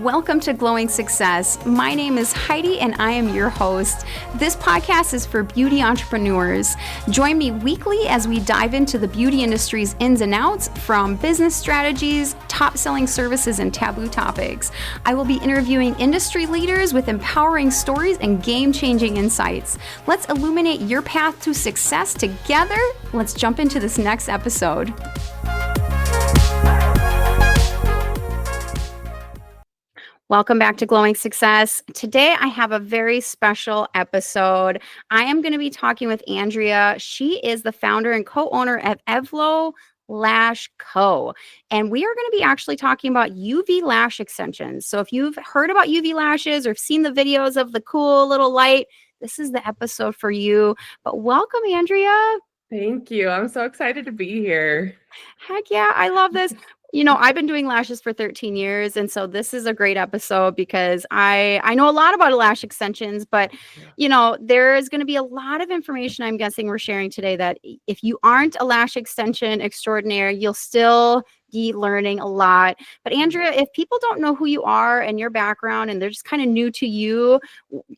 Welcome to Glowing Success. My name is Heidi and I am your host. This podcast is for beauty entrepreneurs. Join me weekly as we dive into the beauty industry's ins and outs, from business strategies, top-selling services, and taboo topics. I will be interviewing industry leaders with empowering stories and game-changing insights. Let's illuminate your path to success together. Let's jump into this next episode. Welcome back to Glowing Success. Today, I have a very special episode. I am going to be talking with Andrea. She is the founder and co-owner of Evlo Lash Co. And we are going to be actually talking about UV lash extensions. So if you've heard about UV lashes or seen the videos of the cool little light, this is the episode for you. But welcome, Andrea. Thank you. I'm so excited to be here. Heck yeah, I love this. You know, I've been doing lashes for 13 years. And so this is a great episode because I know a lot about lash extensions, but, you know, there is going to be a lot of information I'm guessing we're sharing today that if you aren't a lash extension extraordinaire, you'll still be learning a lot. But Andrea, if people don't know who you are and your background and they're just kind of new to you,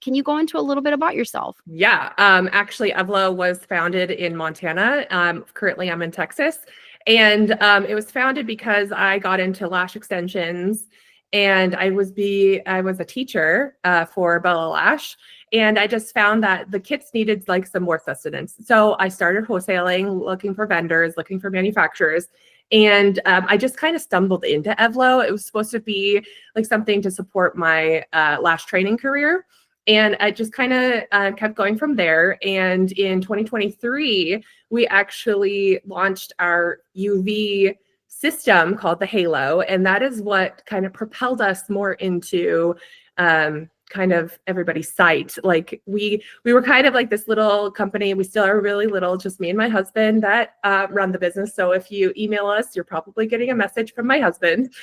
can you go into a little bit about yourself? Yeah. Actually, Evlo was founded in Montana. Currently, I'm in Texas. And it was founded because I got into lash extensions, and I was a teacher for Evlo Lash, and I just found that the kits needed like some more sustenance. So I started wholesaling, looking for vendors, looking for manufacturers, and I just kind of stumbled into Evlo. It was supposed to be like something to support my lash training career. And I just kind of kept going from there. And in 2023, we actually launched our UV system called the Halo. And that is what kind of propelled us more into kind of everybody's sight. Like we were kind of like this little company. We still are really little, just me and my husband that run the business. So if you email us, you're probably getting a message from my husband.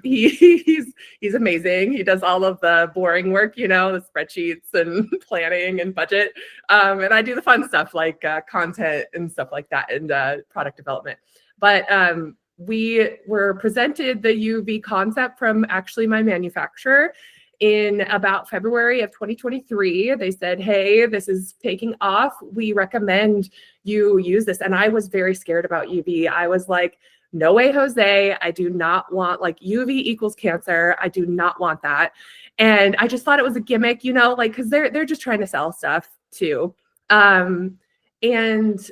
He's amazing. He does all of the boring work, you know, the spreadsheets and planning and budget. And I do the fun stuff like content and stuff like that, and product development. But we were presented the UV concept from actually my manufacturer in about February of 2023. They said, hey, this is taking off. We recommend you use this. And I was very scared about UV. I was like, no way, Jose. I do not want, like, UV equals cancer. I do not want that. And I just thought it was a gimmick, you know, like, because they're just trying to sell stuff too. And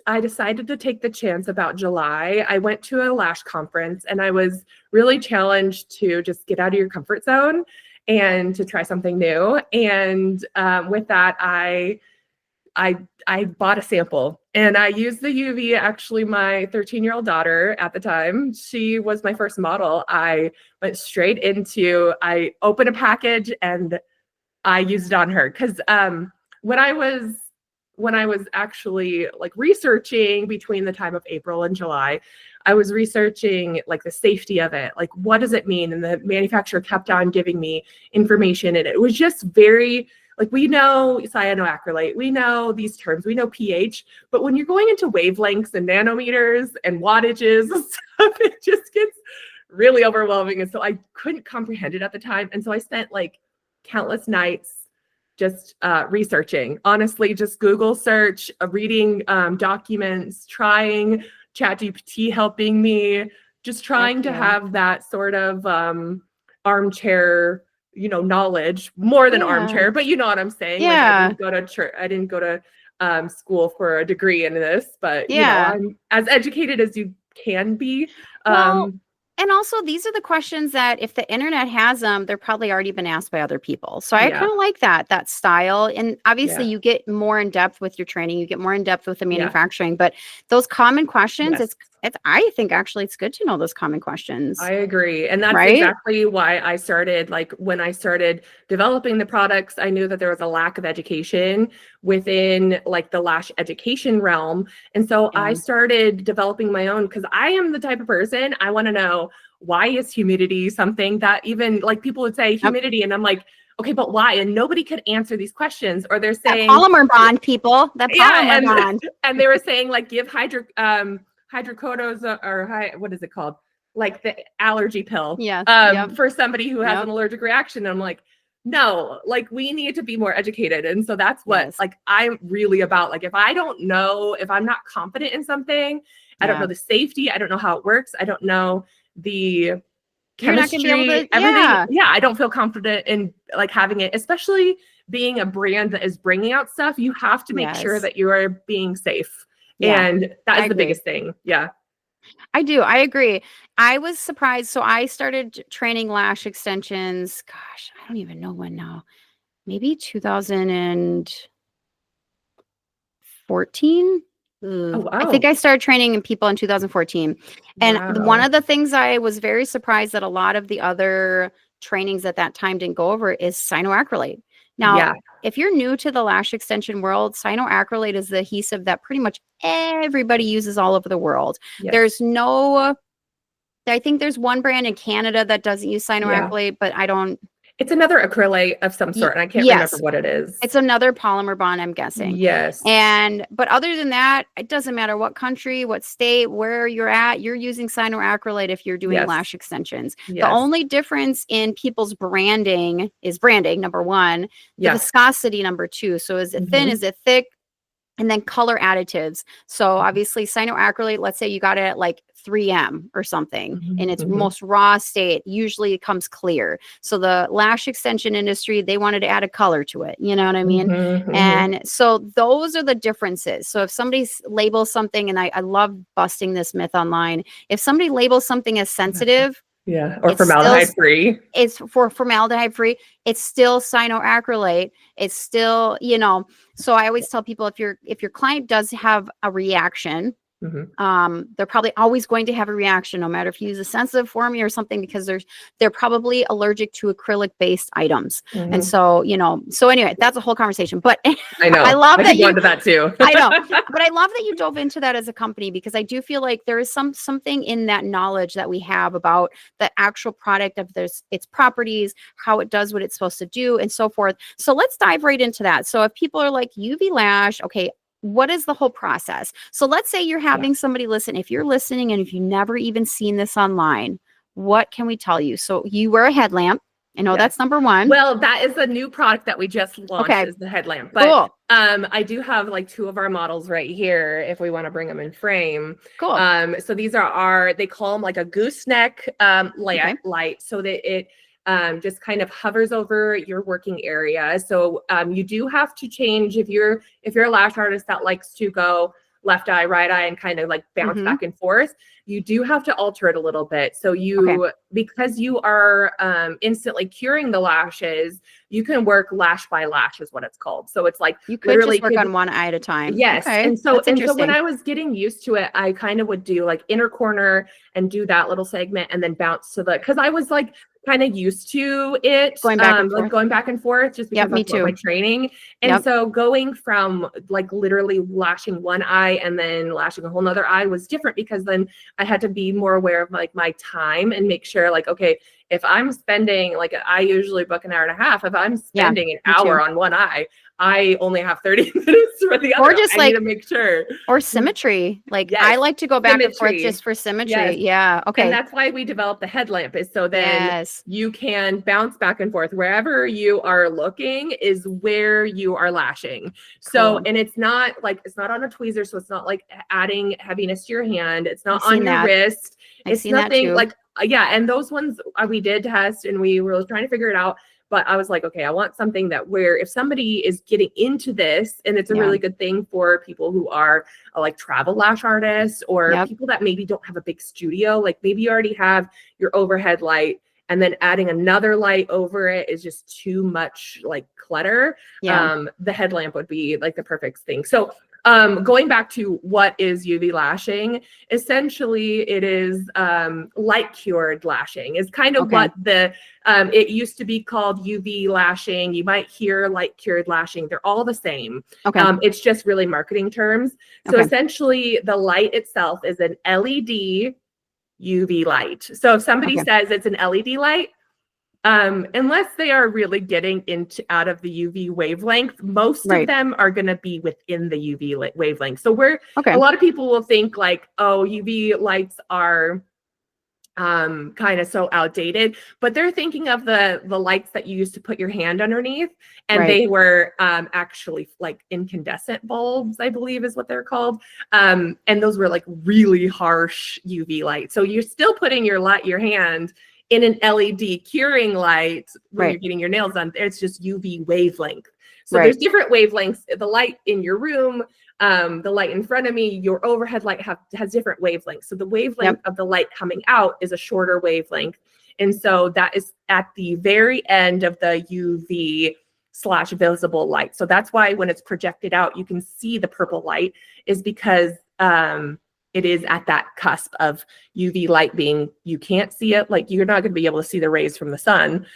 I decided to take the chance about July. I went to a lash conference and I was really challenged to just get out of your comfort zone and to try something new. And with that, I bought a sample and I used the UV. Actually, my 13-year-old daughter at the time, she was my first model. I went straight into, I opened a package and I used it on her. Because when I was actually like researching between the time of April and July, I was researching like the safety of it, like what does it mean? And the manufacturer kept on giving me information, and it was just very, like, we know cyanoacrylate, we know these terms, we know pH, but when you're going into wavelengths and nanometers and wattages and stuff, it just gets really overwhelming. And so I couldn't comprehend it at the time. And so I spent like countless nights just researching, honestly, just Google search, reading documents, trying ChatGPT helping me, just trying to have that sort of armchair, you know, knowledge, more than armchair, but you know what I'm saying? Yeah. Like I didn't go to school for a degree in this, but you know, I'm as educated as you can be. And also, these are the questions that if the internet has them, they're probably already been asked by other people. So I kind of like that style. And obviously, you get more in depth with your training. You get more in depth with the manufacturing. But those common questions, I think actually it's good to know those common questions. I agree. And that's exactly why I started, like when I started developing the products, I knew that there was a lack of education within like the lash education realm. And so I started developing my own, because I am the type of person, I want to know, why is humidity something that even like people would say humidity, and I'm like, okay, but why? And nobody could answer these questions. Or they're saying that polymer bond, people, that polymer bond. And they were saying like give hydrocodos or what is it called? like the allergy pill Yes. for somebody who has an allergic reaction. And I'm like, no, like we need to be more educated. And so that's what like I'm really about. Like if I don't know, if I'm not confident in something, I don't know the safety, I don't know how it works, I don't know the chemistry, You're not gonna be able to, everything. Yeah, I don't feel confident in like having it, especially being a brand that is bringing out stuff. You have to make sure that you are being safe. And that is the biggest thing. Yeah. I do. I agree. I was surprised. So I started training lash extensions. Gosh, I don't even know when now. Maybe 2014. Oh, wow. I think I started training people in 2014. And one of the things I was very surprised that a lot of the other trainings at that time didn't go over is cyanoacrylate. Now, if you're new to the lash extension world, cyanoacrylate is the adhesive that pretty much everybody uses all over the world. There's no, I think there's one brand in Canada that doesn't use cyanoacrylate, but I don't. It's another acrylate of some sort, and I can't remember what it is. It's another polymer bond, I'm guessing. Yes. But other than that, it doesn't matter what country, what state, where you're at, you're using cyanoacrylate if you're doing lash extensions. The only difference in people's branding is branding, number one, the viscosity, number two. So is it thin, is it thick? And then color additives. So obviously cyanoacrylate, let's say you got it at like 3M or something in its most raw state, usually it comes clear. So the lash extension industry, they wanted to add a color to it. You know what I mean? And so those are the differences. So if somebody labels something, and I love busting this myth online, if somebody labels something as sensitive, or formaldehyde free. It's for formaldehyde free. It's still cyanoacrylate. It's still, so I always tell people if your client does have a reaction, they're probably always going to have a reaction, no matter if you use a sensitive formula or something, because they're probably allergic to acrylic based items. And so, so anyway, that's a whole conversation, but I know I love that you go into that too. I know, but I love that you dove into that as a company, because I do feel like there is something in that knowledge that we have about the actual product of its properties, how it does what it's supposed to do, and so forth. So let's dive right into that. So if people are like UV lash, okay, what is the whole process? So let's say you're having somebody listen. If you're listening and if you've never even seen this online, what can we tell you? So you wear a headlamp. I know that's number one. Well, that is a new product that we just launched, is the headlamp. But I do have like two of our models right here if we want to bring them in frame. Cool. So these are they call them like a gooseneck light, so that it just kind of hovers over your working area. So you do have to change if you're a lash artist that likes to go left eye, right eye, and kind of like bounce back and forth. You do have to alter it a little bit. So because you are instantly curing the lashes, you can work lash by lash is what it's called. So it's like you could just work on one eye at a time. Yes. And so when I was getting used to it, I kind of would do like inner corner and do that little segment and then bounce to because I was like kind of used to it going back and forth just because that's what my training. And so going from like literally lashing one eye and then lashing a whole nother eye was different, because then I had to be more aware of like my time and make sure like, okay, if I'm spending like, I usually book an hour and a half. If I'm spending an hour on one eye, I only have 30 minutes for the other. Or just I need to make sure. Or symmetry. Like I like to go back and forth just for symmetry. Yes. Yeah. Okay. And that's why we developed the headlamp, is so then you can bounce back and forth wherever you are looking is where you are lashing. So, and it's not on a tweezer. So it's not like adding heaviness to your hand. It's not on your wrist. It's nothing like, and those ones we did test and we were trying to figure it out. But I was like, okay, I want something that where if somebody is getting into this, and it's a really good thing for people who are like travel lash artists or people that maybe don't have a big studio, like maybe you already have your overhead light and then adding another light over it is just too much like clutter. The headlamp would be like the perfect thing. So going back to what is UV lashing, essentially it is light cured lashing is kind of what it used to be called UV lashing. You might hear light cured lashing. They're all the same. It's just really marketing terms. So essentially the light itself is an LED UV light. So if somebody says it's an LED light, unless they are really getting out of the UV wavelength, most of them are going to be within the UV wavelength. So a lot of people will think like, oh, UV lights are kind of so outdated, but they're thinking of the lights that you used to put your hand underneath, and Right. they were actually like incandescent bulbs, I believe is what they're called. And those were like really harsh UV light. So you're still putting your hand in an LED curing light when Right. you're getting your nails done. It's just UV wavelength. So Right. there's different wavelengths. The light in your room, the light in front of me, your overhead light has different wavelengths. So the wavelength of the light coming out is a shorter wavelength. And so that is at the very end of the UV/visible light. So that's why when it's projected out, you can see the purple light, is because it is at that cusp of UV light being, you can't see it. Like you're not going to be able to see the rays from the sun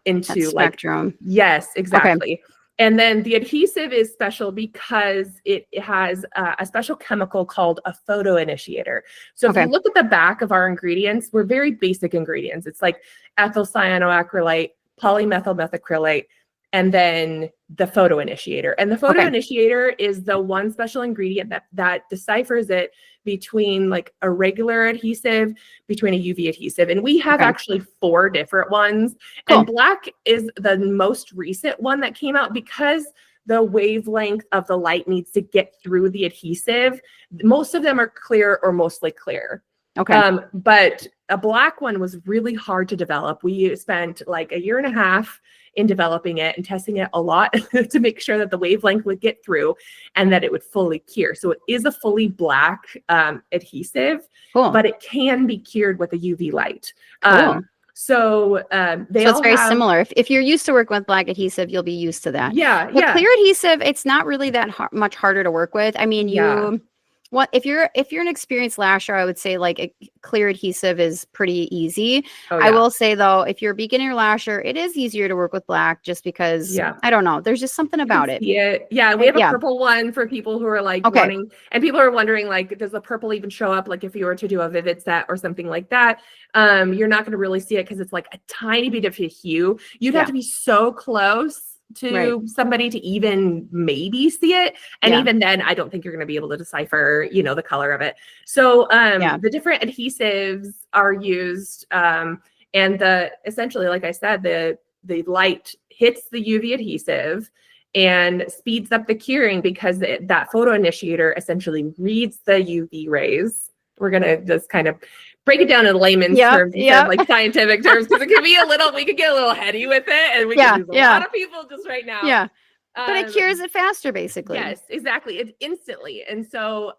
into that spectrum. Yes, exactly. Okay. And then the adhesive is special because it has a special chemical called a photoinitiator. So if you look at the back of our ingredients, we're very basic ingredients. It's like ethyl cyanoacrylate, polymethyl methacrylate, and then the photoinitiator. And the photoinitiator is the one special ingredient that deciphers it between like a regular adhesive, between a UV adhesive. And we have actually 4 different ones. Cool. And black is the most recent one that came out because the wavelength of the light needs to get through the adhesive. Most of them are clear or mostly clear. Okay. But a black one was really hard to develop. We spent like 1.5 years in developing it and testing it a lot to make sure that the wavelength would get through and that it would fully cure. So it is a fully black adhesive, but it can be cured with a UV light. So it's very similar. If you're used to working with black adhesive, you'll be used to that. Yeah. The clear adhesive, it's not really that much harder to work with. I mean, if you're an experienced lasher, I would say like a clear adhesive is pretty easy. I will say though, if you're a beginner lasher, it is easier to work with black just because I don't know. There's just something about it. Yeah, we have a purple one for people who are like wanting, and people are wondering like, does the purple even show up? Like if you were to do a vivid set or something like that, you're not going to really see it because it's like a tiny bit of a hue. You'd have to be so close to somebody to even maybe see it, and even then I don't think you're going to be able to decipher the color of it. So the different adhesives are used, and essentially, like I said, the light hits the UV adhesive and speeds up the curing because that photoinitiator essentially reads the UV rays. We're going to just kind of break it down in layman's terms, instead of like scientific terms, because it can be we could get a little heady with it, and we can lose a lot of people just right now. Yeah. But it cures it faster, basically. Yes, exactly. It's instantly. And so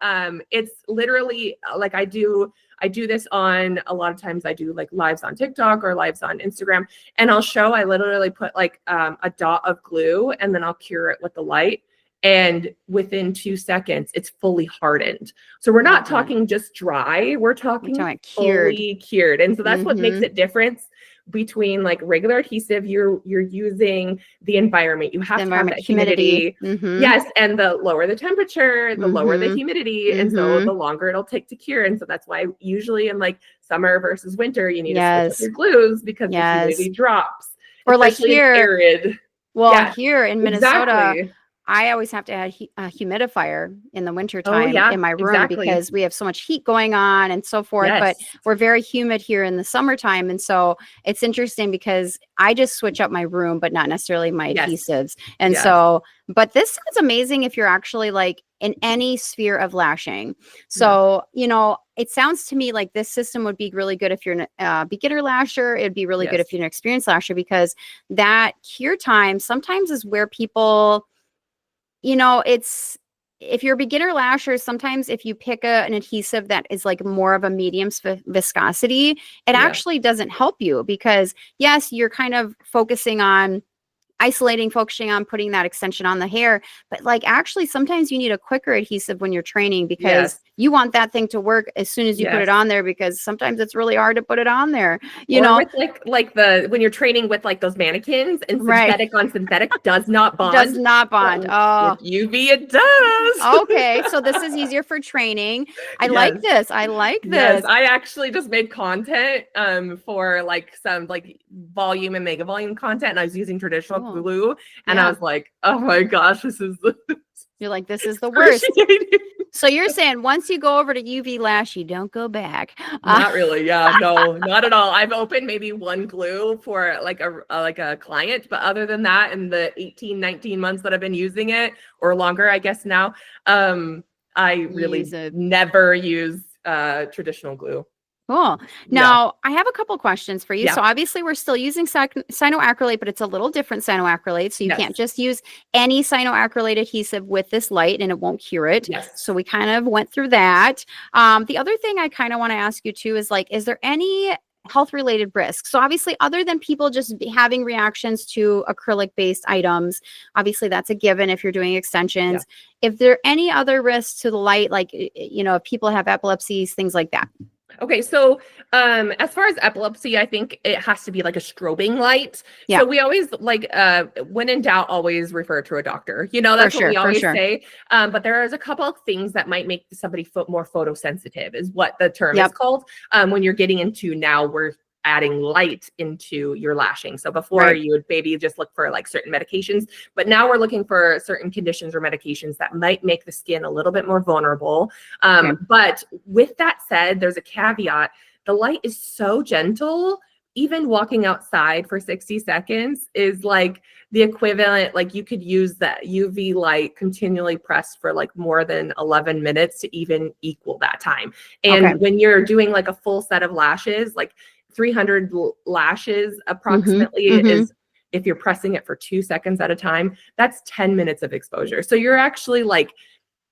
it's literally like I do this on, a lot of times I do like lives on TikTok or lives on Instagram, and I literally put like a dot of glue and then I'll cure it with the light. And within 2 seconds, it's fully hardened. So we're not talking just dry, we're talking fully cured. And so that's what makes it different between like regular adhesive. You're using the environment. You have to have that humidity. Yes. And the lower the temperature, the lower the humidity. And so the longer it'll take to cure. And so that's why usually in like summer versus winter, you need to switch up your glues because the humidity drops. Or like here, arid. Well, here in Minnesota, I always have to add a humidifier in the wintertime in my room because we have so much heat going on and so forth. But we're very humid here in the summertime. And so it's interesting because I just switch up my room, but not necessarily my adhesives. And so, but this sounds amazing if you're actually like in any sphere of lashing. So, it sounds to me like this system would be really good if you're a beginner lasher. It'd be really good if you're an experienced lasher, because that cure time sometimes is where people... if you're a beginner lasher, sometimes if you pick an adhesive that is like more of a medium viscosity, it actually doesn't help you because yes, you're kind of focusing on focusing on putting that extension on the hair. But like actually sometimes you need a quicker adhesive when you're training because you want that thing to work as soon as you put it on there, because sometimes it's really hard to put it on there. With like when you're training with like those mannequins and synthetic on synthetic does not bond. Does not bond. With UV it does. Okay. So this is easier for training. I like this. I like this. I actually just made content for like some like volume and mega volume content, and I was using traditional glue, and I was like, oh my gosh, this is you're like, this is the worst. So you're saying once you go over to UV Lash, you don't go back. Not really. Yeah, no, not at all. I've opened maybe one glue for like a client, but other than that, in the 18, 19 months that I've been using it, or longer, I guess now, I really never use traditional glue. Cool. Now, I have a couple questions for you. Yeah. So obviously we're still using cyanoacrylate, but it's a little different cyanoacrylate. So you can't just use any cyanoacrylate adhesive with this light and it won't cure it. Yes. So we kind of went through that. The other thing I kind of want to ask you too is like, is there any health related risks? So obviously other than people just having reactions to acrylic based items, obviously that's a given if you're doing extensions. If there are any other risks to the light, like, you know, if people have epilepsies, things like that. Okay, so as far as epilepsy, I think it has to be like a strobing light. So we always like when in doubt, always refer to a doctor. You know, that's what we always say. But there is a couple of things that might make somebody more photosensitive, is what the term is called. When you're getting into now, we're adding light into your lashing. So before you would maybe just look for like certain medications, but now we're looking for certain conditions or medications that might make the skin a little bit more vulnerable. But with that said, there's a caveat. The light is so gentle, even walking outside for 60 seconds is like the equivalent, like you could use that UV light continually pressed for like more than 11 minutes to even equal that time. And when you're doing like a full set of lashes, like 300 lashes approximately is, if you're pressing it for 2 seconds at a time, that's 10 minutes of exposure. So you're actually like,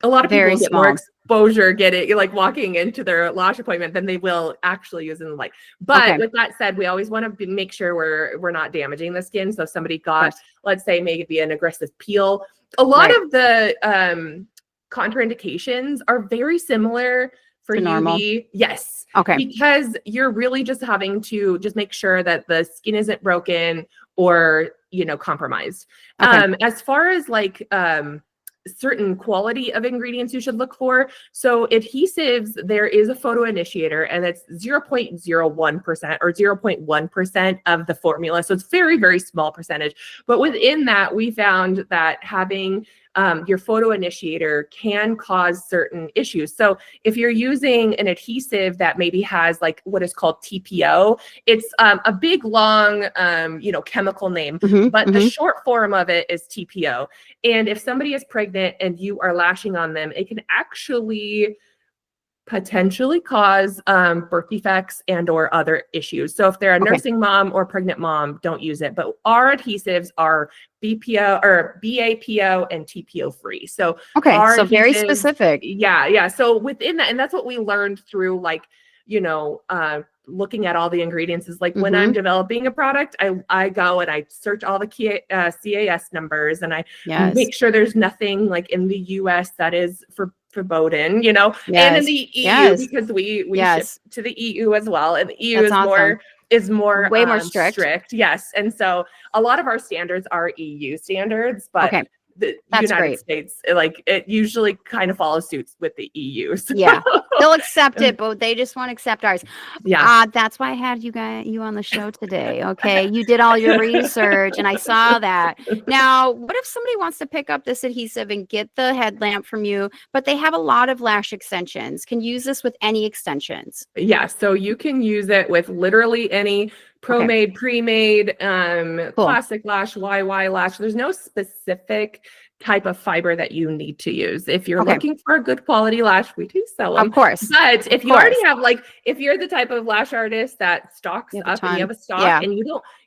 a lot of people get more exposure like walking into their lash appointment than they will actually using the light. But with that said, we always want to make sure we're not damaging the skin. So if somebody got, let's say, maybe an aggressive peel, a lot of the contraindications are very similar for UV. Normal. Yes. Because you're really just having to just make sure that the skin isn't broken or, you know, compromised. As far as like certain quality of ingredients you should look for. So adhesives, there is a photo initiator and it's 0.01% or 0.1% of the formula. So it's very, very small percentage. But within that, we found that having your photo initiator can cause certain issues. So if you're using an adhesive that maybe has like what is called TPO, it's a big, long, you know, chemical name, but the short form of it is TPO. And if somebody is pregnant and you are lashing on them, it can actually potentially cause birth defects and or other issues. So if they're a nursing mom or pregnant mom, don't use it. But our adhesives are BPO or BAPO and TPO free. So so very specific. Yeah. So within that, and that's what we learned through like, you know, looking at all the ingredients is like when I'm developing a product, I go and I search all the CAS numbers and I make sure there's nothing like in the US that is forbidden, you know, and in the EU because we ship to the EU as well, and the EU is more way more strict. Yes, and so a lot of our standards are EU standards, but the United States, like it usually kind of follows suits with the EU. So. Yeah, they'll accept it, but they just won't accept ours. That's why I had you on the show today. Okay, you did all your research, and I saw that. Now, what if somebody wants to pick up this adhesive and get the headlamp from you, but they have a lot of lash extensions? Can you use this with any extensions? Yeah, so you can use it with literally any pro-made, pre-made, classic lash, YY lash. There's no specific type of fiber that you need to use. If you're looking for a good quality lash, we do sell them. Of course. But if you already have, like, if you're the type of lash artist that stocks up and you have a stock and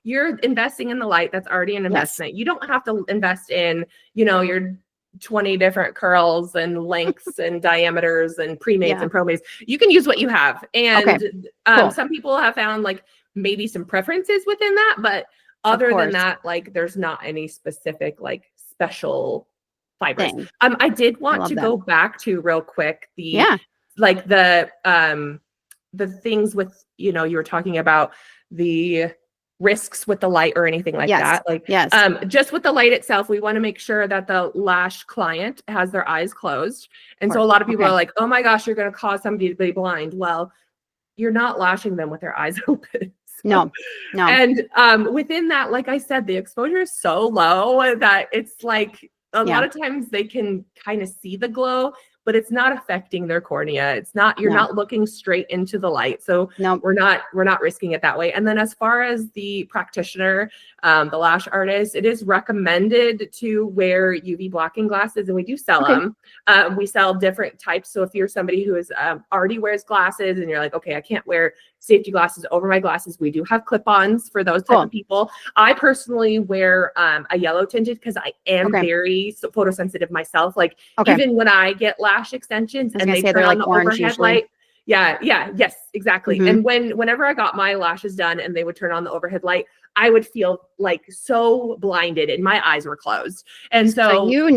you're investing in the light, that's already an investment. You don't have to invest in, you know, your 20 different curls and lengths and diameters and pre-mades and pro-mades. You can use what you have. And some people have found like maybe some preferences within that, but other than that, like there's not any specific like special fibers. I did want to go back to real quick like the things with, you know, you were talking about the risks with the light or anything like that. Like just with the light itself, we want to make sure that the lash client has their eyes closed. And so a lot of people are like, oh my gosh, you're going to cause somebody to be blind. Well, you're not lashing them with their eyes open. No. And within that, like I said, the exposure is so low that it's like a lot of times they can kind of see the glow, but it's not affecting their cornea. It's not, you're not looking straight into the light. So we're not risking it that way. And then as far as the practitioner, the lash artist, it is recommended to wear UV blocking glasses, and we do sell them. We sell different types. So if you're somebody who is already wears glasses and you're like, okay, I can't wear safety glasses over my glasses, we do have clip-ons for those type of people. I personally wear a yellow tinted because I am very photosensitive myself. Like even when I get lash extensions and they turn on the overhead light. Yes, exactly. And whenever I got my lashes done and they would turn on the overhead light, I would feel like so blinded and my eyes were closed. And so and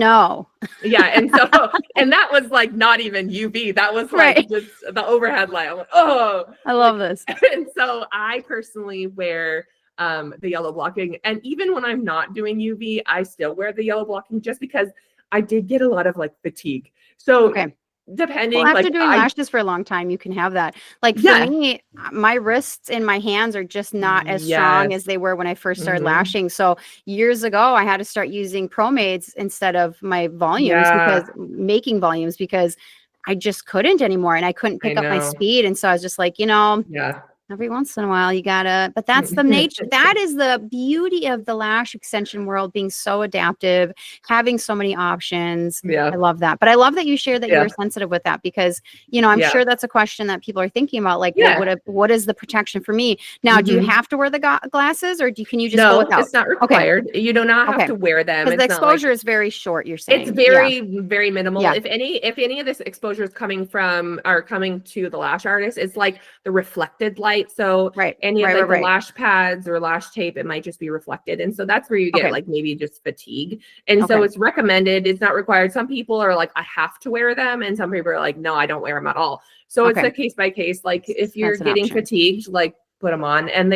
that was like not even UV. That was like just the overhead light. I'm like, oh, I love this. And so I personally wear the yellow blocking. And even when I'm not doing UV, I still wear the yellow blocking just because I did get a lot of like fatigue. So depending, after doing lashes for a long time, you can have that. Like for me, my wrists and my hands are just not as strong as they were when I first started lashing. So years ago, I had to start using ProMades instead of my volumes because I just couldn't anymore, and I couldn't pick up my speed. And so I was just like, every once in a while you gotta, but that's the nature. That is the beauty of the lash extension world, being so adaptive, having so many options. I love that. But I love that you share that you're sensitive with that, because I'm sure that's a question that people are thinking about, like what is the protection for me now? Do you have to wear the glasses, or can you just go without? It's not required. You do not have to wear them, because the exposure is very short. You're saying it's very very minimal. If any of this exposure is coming to the lash artist, it's like the reflected light. So any of the lash pads or lash tape, it might just be reflected. And so that's where you get like maybe just fatigue. And so it's recommended. It's not required. Some people are like, I have to wear them. And some people are like, no, I don't wear them at all. So it's a case by case. Like if you're getting fatigued, like put them on. And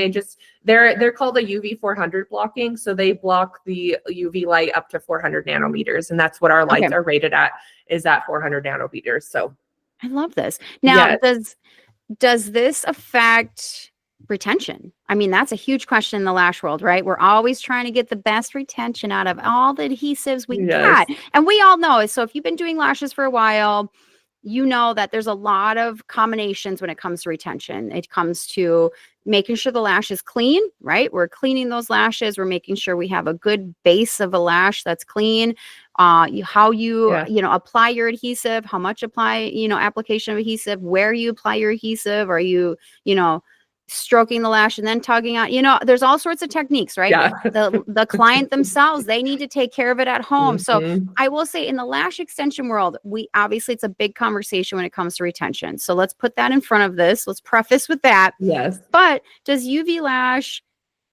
they're called a UV 400 blocking. So they block the UV light up to 400 nanometers. And that's what our lights are rated at, is at 400 nanometers. So I love this. Now, does this affect retention? I mean, that's a huge question in the lash world, right? We're always trying to get the best retention out of all the adhesives we got. And we all know it. So if you've been doing lashes for a while, you know that there's a lot of combinations when it comes to retention. It comes to making sure the lash is clean, right? We're cleaning those lashes. We're making sure we have a good base of a lash that's clean. How you apply your adhesive, how much application of adhesive, where you apply your adhesive. Are you, stroking the lash and then tugging out? There's all sorts of techniques, right? The client themselves, they need to take care of it at home. So I will say, in the lash extension world, it's a big conversation when it comes to retention. So let's put that in front of this. Let's preface with that. Yes. But does UV lash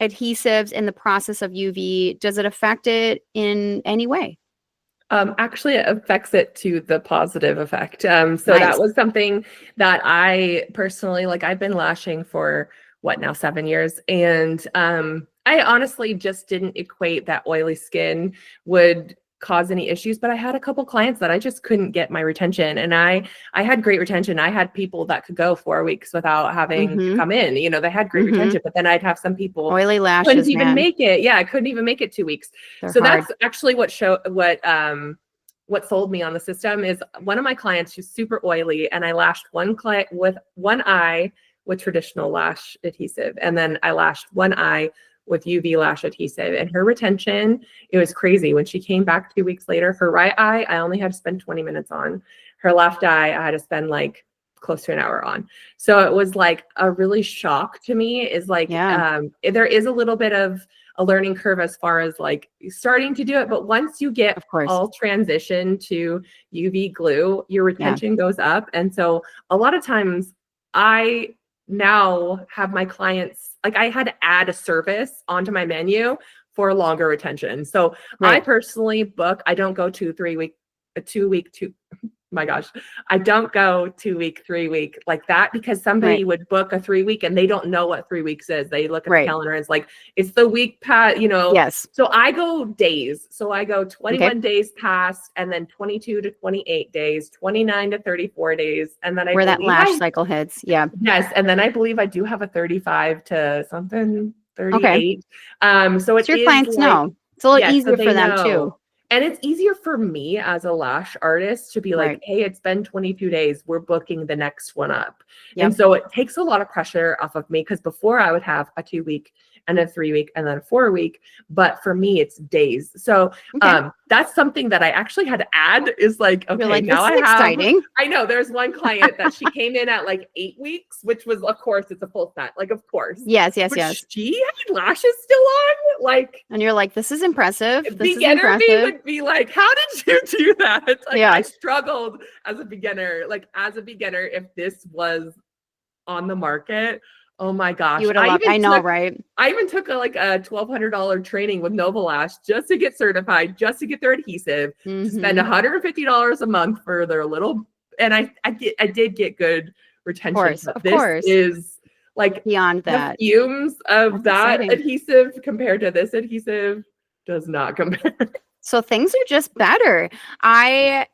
adhesives in the process of UV, does it affect it in any way? Actually, it affects it to the positive effect. That was something that I personally, I've been lashing for 7 years. And I honestly just didn't equate that oily skin would cause any issues, but I had a couple clients that I just couldn't get my retention, and I had great retention. I had people that could go 4 weeks without having to come in. They had great retention, but then I'd have some people oily lashes couldn't even make it. Yeah, I couldn't even make it 2 weeks. They're hard. That's actually what sold me on the system. Is one of my clients who's super oily, and I lashed one client with one eye with traditional lash adhesive, and then I lashed one eye with UV lash adhesive, and her retention, it was crazy. When she came back 2 weeks later, her right eye, I only had to spend 20 minutes on. Her left eye, I had to spend close to an hour on. So it was a really shock to me, is there is a little bit of a learning curve as far as starting to do it. But once you get all transition to UV glue, your retention goes up. And so a lot of times I now have my clients, I had to add a service onto my menu for longer retention. So I personally book, I don't go 2 week, I don't go 2 week, 3 week like that, because somebody would book a 3 week and they don't know what 3 weeks is. They look at the calendar and it's the week past, Yes. So I go days. So I go 21 days past, and then 22 to 28 days, 29 to 34 days. And then where that lash cycle hits. Yeah. Yes. And then I believe I do have a 35 to something, 38. So your clients know. It's a little easier for them too. And it's easier for me as a lash artist to be like, Right. hey, it's been 22 days. We're booking the next one up. Yep. And so it takes a lot of pressure off of me because before I would have a 2 week and a 3 week and then a 4 week. But for me, it's days. So Okay. that's something that I actually had to add is like, You're okay, like, now this is I have, exciting. I know there's one client that she came in at like 8 weeks, which was, of course, it's a full set. Like, of course. Yes, yes, But yes. she had lashes still on. Like, And you're like, this is impressive. This is beginner me impressive. would be like, how did you do that? Like, Yeah. I struggled as a beginner. Like, as a beginner, if this was on the market, oh my gosh. You would have loved, I know, right? I even took a $1,200 training with Nova Lash just to get certified, just to get their adhesive, to spend $150 a month for their little, and I did get good retention. But Of this course. is like Beyond the that. fumes of That's that exciting. adhesive compared to this adhesive does not compare. So things are just better. I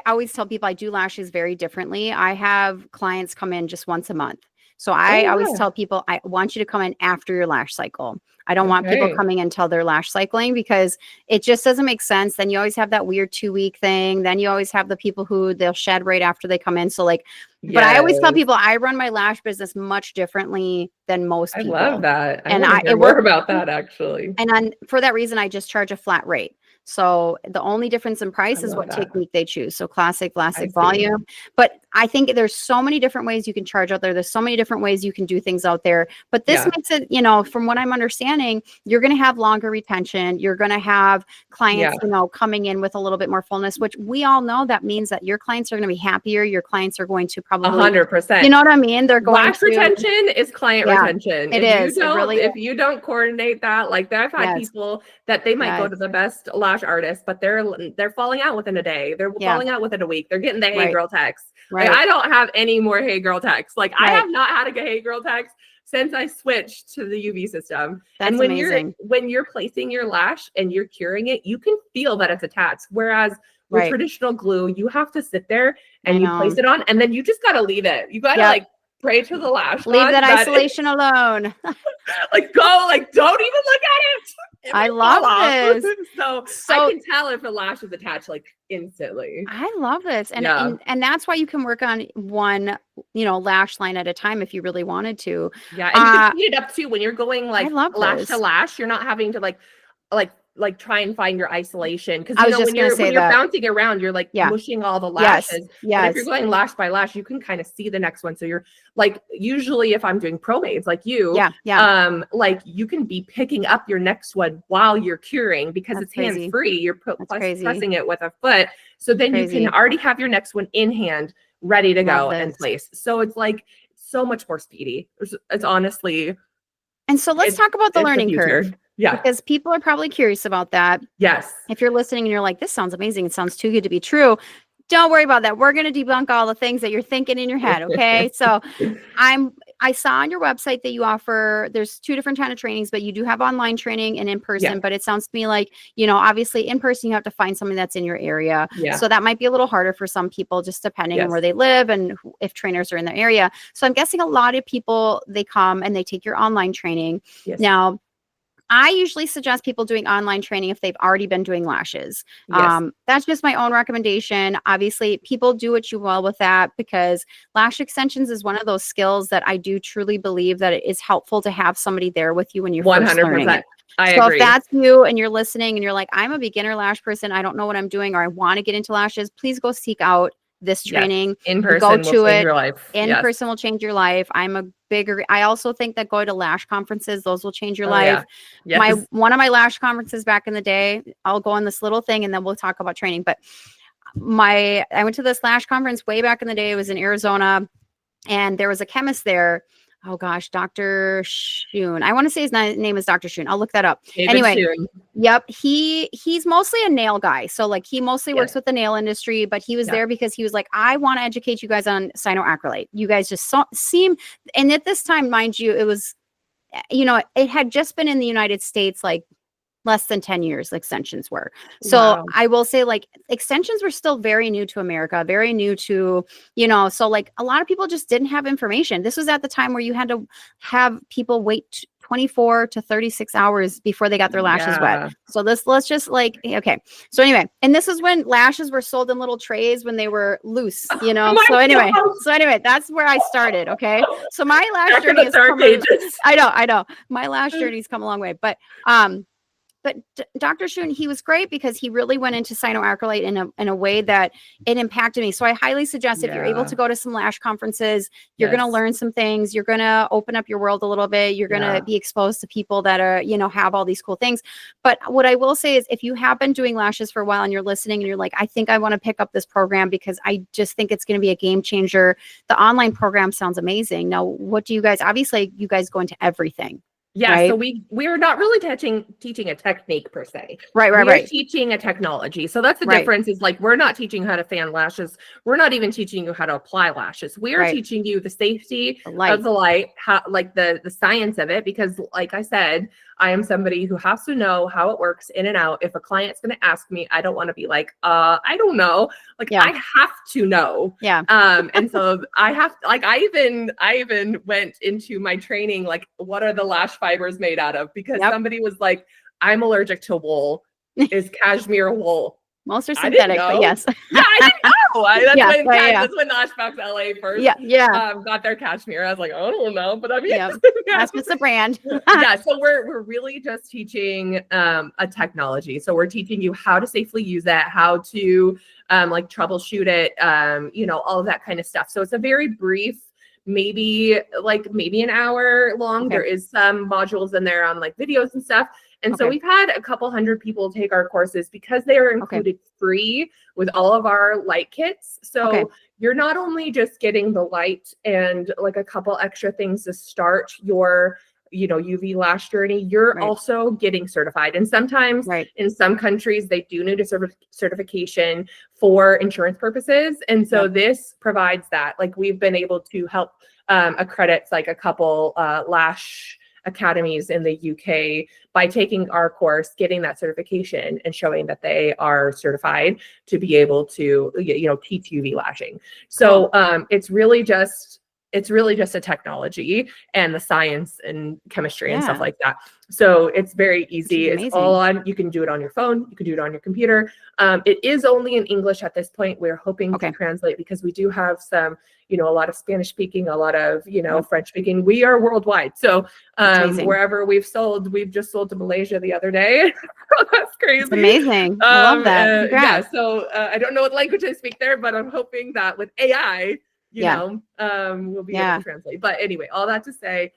always tell people I do lashes very differently. I have clients come in just once a month. So I Oh, always wow. tell people, I want you to come in after your lash cycle. I don't want people Okay. coming until they're lash cycling because it just doesn't make sense. Then you always have that weird 2 week thing. Then you always have the people who they'll shed right after they come in. So like, but I always tell Yes. people I run my lash business much differently than most I people. love that. I And want to hear it more works. about that actually. And for that reason, I just charge a flat rate. So the only difference in I price is love what that. technique they choose. So classic, I classic, see. volume. But I think there's so many different ways you can charge out there. There's so many different ways you can do things out there. But this Yeah. makes it, from what I'm understanding, you're going to have longer retention. You're going to have clients, coming in with a little bit more fullness, which we all know that means that your clients are going to be happier. Your clients are going to probably 100%. You know what I mean? They're going Lash to retention is client Yeah, retention. it If is. It really if you don't coordinate that, like I've had Yes. people that they might go Yes. to the best lash artist, but they're falling out within a day. They're Yeah. falling out within a week. They're getting the hey Right. girl text. Right. Like I don't have any more hey girl texts. Like I Right. have not had a hey girl text since I switched to the UV system. That's and when amazing. you're placing your lash and you're curing it, you can feel that it's attached. Whereas with Right. traditional glue, you have to sit there I and you know. place it on, and then you just gotta leave it. You gotta Yep. pray to the lash Leave god that it- isolation alone. don't even look at it. It I might love fall off. this. So I can tell if a lash is attached instantly. I love this. And, Yeah. and that's why you can work on one, lash line at a time if you really wanted to. Yeah, and you can speed it up too when you're going love lash this. to lash. You're not having to try and find your isolation because I was just when gonna you're say that. bouncing around, you're Yeah. mushing all the Yes. lashes. But if Yes. you're going lash by lash, you can kind of see the next one. So you're usually if I'm doing promades like you, Yeah. Yeah. you can be picking up your next one while you're curing because That's it's crazy. hands free. You're crazy. pressing it with a foot, so then you Crazy. can already have your next one in hand, ready to Love go and this. place. So it's so much more speedy. It's honestly. And so let's talk about the It's learning future. curve. Yeah. Because people are probably curious about that. Yes. If you're listening and you're like, this sounds amazing, it sounds too good to be true, don't worry about that. We're going to debunk all the things that you're thinking in your head. Okay. So I saw on your website that you offer, there's 2 different kind of trainings, but you do have online training and in person. Yeah. But it sounds to me like, obviously in person, you have to find something that's in your area. Yeah. So that might be a little harder for some people, just depending on Yes. where they live and if trainers are in their area. So I'm guessing a lot of people, they come and they take your online training. Yes. Now, I usually suggest people doing online training if they've already been doing lashes. Yes. That's just my own recommendation. Obviously, people do what you will with that because lash extensions is one of those skills that I do truly believe that it is helpful to have somebody there with you when you're first learning it. I So agree. if that's you and you're listening and you're like, I'm a beginner lash person, I don't know what I'm doing, or I want to get into lashes, please go seek out this training. In person Go will to change it. your life. In Yes. person will change your life. I also think that going to lash conferences, those will change your Oh, life. yeah. Yes. One of my lash conferences back in the day, I'll go on this little thing and then we'll talk about training. But I went to this lash conference way back in the day. It was in Arizona and there was a chemist there. Oh gosh, Dr. Shun. I want to say his name is Dr. Shun. I'll look that up. David Anyway, Shun. Yep. He's mostly a nail guy. So he mostly works with the nail industry, but he was there because he was like, I want to educate you guys on cyanoacrylate. You guys just seem, and at this time, mind you, it was, it had just been in the United States, less than 10 years extensions were. So Wow. I will say extensions were still very new to America, very new to, so a lot of people just didn't have information. This was at the time where you had to have people wait 24 to 36 hours before they got their lashes wet. Yeah. So let's just like, okay. So anyway, and this is when lashes were sold in little trays when they were loose, you know? Oh So my anyway, gosh. that's where I started. Okay. So my lash Back in journey the has dark come, ages. I know my lash journey's come a long way, but Dr. Shun, he was great because he really went into cyanoacrylate in a way that it impacted me. So I highly suggest if you're able Yeah. to go to some lash conferences, you're going to Yes. learn some things. You're going to open up your world a little bit. You're going Yeah. to be exposed to people that are, you know, have all these cool things. But what I will say is if you have been doing lashes for a while and you're listening and you're like, I think I want to pick up this program because I just think it's going to be a game changer. The online program sounds amazing. Now, what do you guys, obviously you guys go into everything. Yeah, right? so we're not really teaching a technique per se. Right. Teaching a technology. So that's the Right. difference is like we're not teaching how to fan lashes. We're not even teaching you how to apply lashes. We are Right. teaching you the safety The light. of the light, how like the science of it, because like I said, I am somebody who has to know how it works in and out. If a client's going to ask me, I don't want to be like, I don't know. Like Yeah. I have to know. Yeah. And so I have like I even went into my training like what are the lash fibers made out of? Because Yep. somebody was like, I'm allergic to wool. Is cashmere wool? Most are I didn't synthetic, but know. yes. Yeah, I didn't know. Yeah. That's when Lashbox LA first Yeah. got their cashmere. I was like, I don't know, but I mean, Yeah. yeah. That's what's the brand. Yeah, so we're really just teaching a technology. So we're teaching you how to safely use that, how to like troubleshoot it, you know, all of that kind of stuff. So it's a very brief, maybe an hour long. Okay. There is some modules in there on like videos and stuff. And so Okay. we've had a couple hundred people take our courses because they are included free with all of our light kits. So Okay. you're not only just getting the light and like a couple extra things to start your, you know, UV lash journey, you're Right. also getting certified. And sometimes Right. in some countries, they do need a certification for insurance purposes. And so Yep. this provides that. Like we've been able to help accredit like a couple lash academies in the UK by taking our course, getting that certification and showing that they are certified to be able to, you know, teach UV lashing. So it's really just a technology and the science and chemistry and stuff Yeah. like that. So it's very easy. Which is It's all amazing. on, you can do it on your phone. You can do it on your computer. It is only in English at this point. We're hoping Okay. to translate because we do have some, you know, a lot of Spanish speaking, a lot of, you know, Yep. French speaking. We are worldwide. So Amazing. wherever we've just sold to Malaysia the other day. That's crazy. It's amazing. I love that. Yeah. Congrats. So I don't know what language I speak there, but I'm hoping that with AI, you Yeah. know, we'll be Yeah. able to translate. But anyway, all that to say,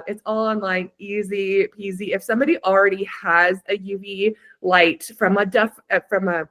it's all online, easy peasy. If somebody already has a UV light from a different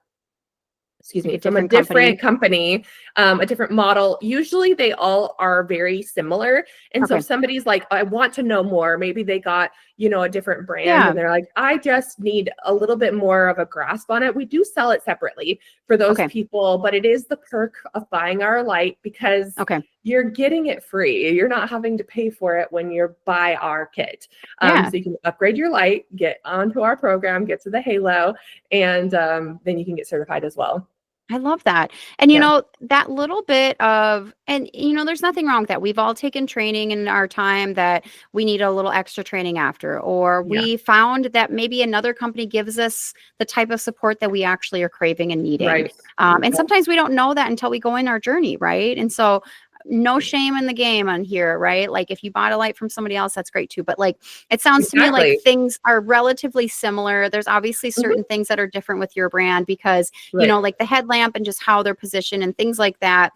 company, a different model. Usually they all are very similar. And so Okay. if somebody's like, I want to know more, maybe they got, you know, a different brand Yeah. and they're like, I just need a little bit more of a grasp on it. We do sell it separately for those Okay. people, but it is the perk of buying our light because Okay. you're getting it free. You're not having to pay for it when you buy our kit. Yeah. So you can upgrade your light, get onto our program, get to the halo, and then you can get certified as well. I love that. And, you Yeah. know, that little bit of, and, you know, there's nothing wrong with that. We've all taken training in our time that we need a little extra training after, or Yeah. we found that maybe another company gives us the type of support that we actually are craving and needing. Right. And sometimes we don't know that until we go in our journey, right? And so no shame in the game on here, right? Like if you bought a light from somebody else, that's great too. But like it sounds to me like Exactly. things are relatively similar. There's obviously certain things that are different with your brand because you know, like the headlamp and just how they're positioned and things like that.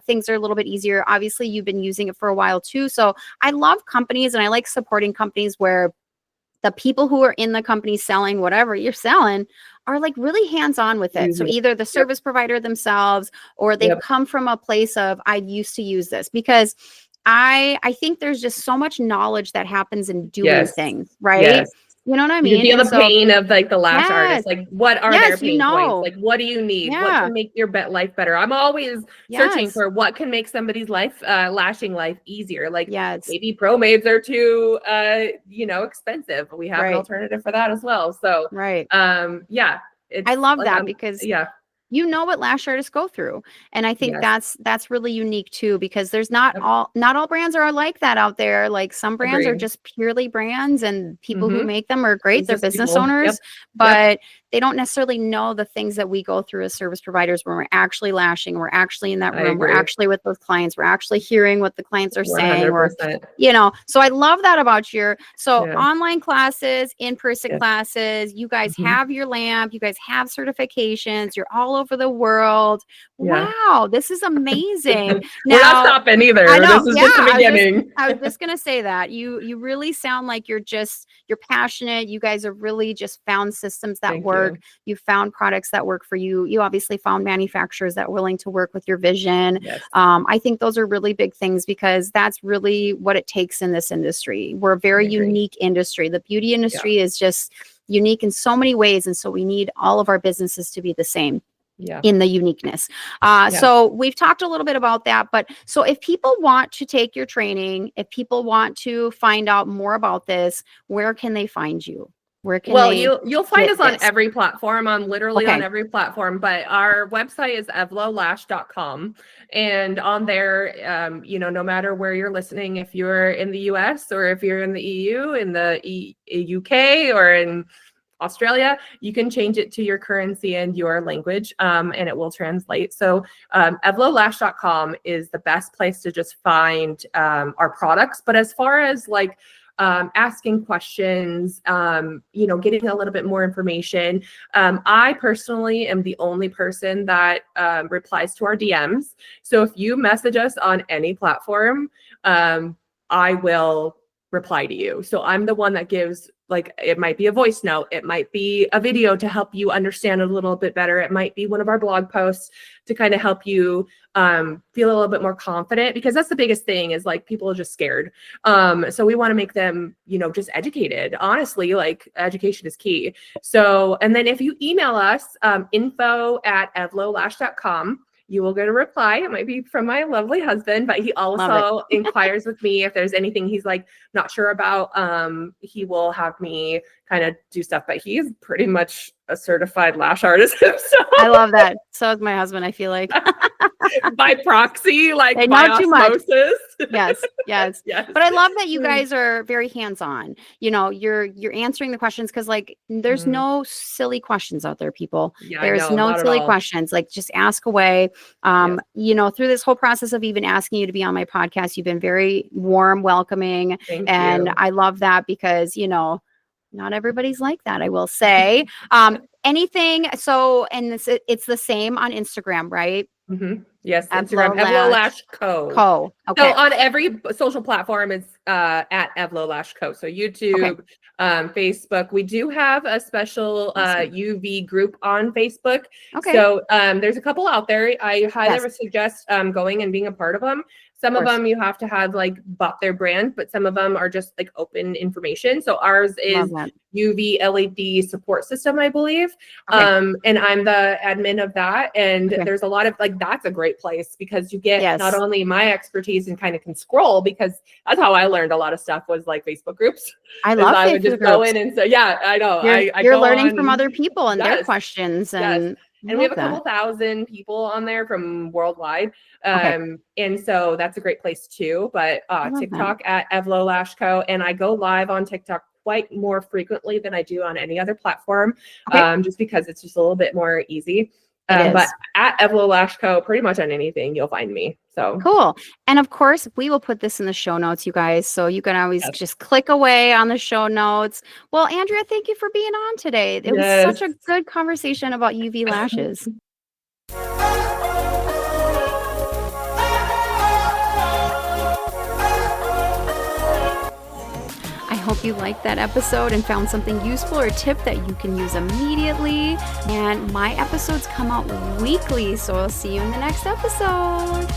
Things are a little bit easier. Obviously, you've been using it for a while too. So I love companies and I like supporting companies where the people who are in the company selling whatever you're selling are like really hands-on with it. So either the service provider themselves or they've come from a place of I used to use this because I think there's just so much knowledge that happens in doing things, right? Yes. You know what I You mean? can feel And the pain of like the lash yes. artist. Like what are Yes, their pain you points? know. Like what do you need? What Yeah. can make your life better? I'm always searching Yes. for what can make somebody's life lashing life easier. Like Yes. maybe ProMades are too you know, expensive. We have an Right. alternative for that as well. So Right. yeah. It's I love like that because yeah. you know what lash artists go through. And I think Yes. that's really unique too, because there's not Yep. all brands are like that out there. Like some brands are Agree. just purely brands, and people who Mm-hmm. make them are great. They're Business business people. Yep. owners, Yep. but they don't necessarily know the things that we go through as service providers when we're actually lashing, we're actually in that I room, we're agree. actually with those clients, we're actually hearing what the clients are saying, or 100%. so I love that about so Yeah. online classes, in-person Yes. classes, you guys Mhm. have your lamp, you guys have certifications, you're all over the world. Yeah. Wow, this is amazing. We're not Now, stopping I either. know. This is Yeah, just the beginning. I was just gonna say that. You really sound like you're passionate. You guys have really just found systems that Thank work. you. You found products that work for you. You obviously found manufacturers that are willing to work with your vision. Yes. I think those are really big things, because that's really what it takes in this industry. We're a very I agree. unique industry. The beauty Yeah. industry is just unique in so many ways, and so we need all of our businesses to be the same Yeah. in the uniqueness. Yeah. So we've talked a little bit about that, but so if people want to take your training, if people want to find out more about this, where can they find you? Where can Well, they you'll find get us on this? every platform, on literally on Okay. every platform, but our website is evlolash.com. And on there, no matter where you're listening, if you're in the US or if you're in the EU, in the UK, or in Australia, you can change it to your currency and your language, and it will translate. So evlolash.com is the best place to just find our products. But as far as like asking questions, getting a little bit more information, I personally am the only person that replies to our DMs. So if you message us on any platform, I will reply to you. So I'm the one that gives, like, it might be a voice note, it might be a video to help you understand a little bit better, it might be one of our blog posts to kind of help you feel a little bit more confident, because that's the biggest thing, is like people are just scared. So we want to make them, just educated. Honestly, like, education is key. So, and then if you email us, info@evlolash.com, you will get a reply. It might be from my lovely husband, but he also inquires with me if there's anything he's like not sure about. He will have me kind of do stuff, but he's pretty much a certified lash artist himself. I love that. So is my husband, I feel like. By proxy, like They by know too much. osmosis. Yes. Yes. But I love that you guys are very hands-on. You're answering the questions, because like there's no silly questions out there, people. Yeah, There's no, no not at silly all. questions. Like, just ask away. Yes. Through this whole process of even asking you to be on my podcast, you've been very warm, welcoming. Thank And you. I love that, because not everybody's like that, I will say. Anything, so, and it's the same on Instagram, right? Mm-hmm. Yes, Evlo Instagram, Evlo Lash Lash Co. Co. Okay. So on every social platform, it's at Evlo Lash Co. So YouTube, Facebook. We do have a special Awesome. UV group on Facebook. Okay. So there's a couple out there. I highly Yes. suggest going and being a part of them. Some of them you have to have like bought their brand, but some of them are just like open information. So ours is UV LED support system, I believe. And I'm the admin of that. And there's a lot of like, that's a great place, because you get not only my expertise and kind of can scroll, because that's how I learned a lot of stuff, was like Facebook groups. I love I Facebook would just groups. Go in and say, yeah, I know. You're learning from other people and their questions. And we have a couple thousand people on there from worldwide. And so that's a great place too. But TikTok at Evlo Lash Co. And I go live on TikTok quite more frequently than I do on any other platform, just because it's just a little bit more easy. But at Evlo Lash Co., pretty much on anything, you'll find me. So cool. And of course, we will put this in the show notes, you guys. So you can always just click away on the show notes. Well, Andrea, thank you for being on today. It was such a good conversation about UV lashes. I hope you liked that episode and found something useful or tip that you can use immediately. And my episodes come out weekly, so I'll see you in the next episode.